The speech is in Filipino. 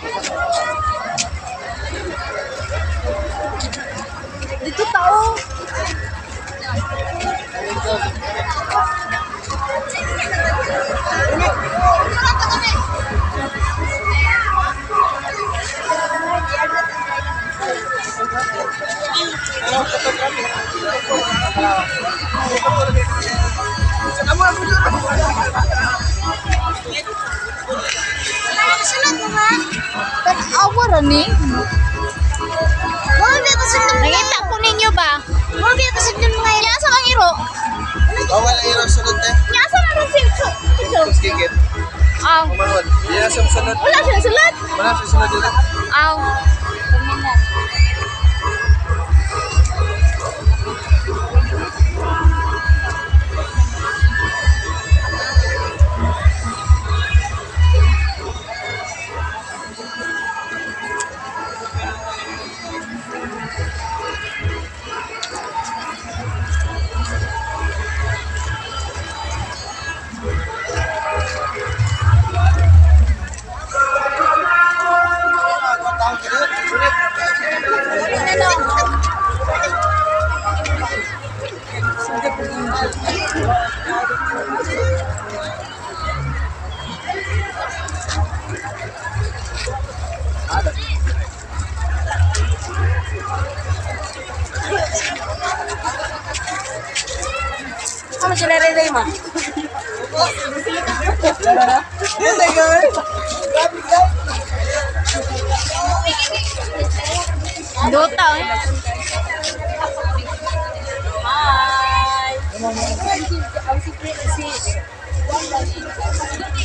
Dito tao. Sunod mo nga. Tan-awa ni. Mga biyata sunod mo. Nakita ko ninyo ba? Mga biyata sunod mo nga. Nya sa kang iro? Bawal ang irang sunod eh. Nya sa na si Chu? Tapos kikit. Aw. Umanod. Yan ang sunod. Wala siya sulat. Wala sa sunod dito. Aw. Ano sila rin mo?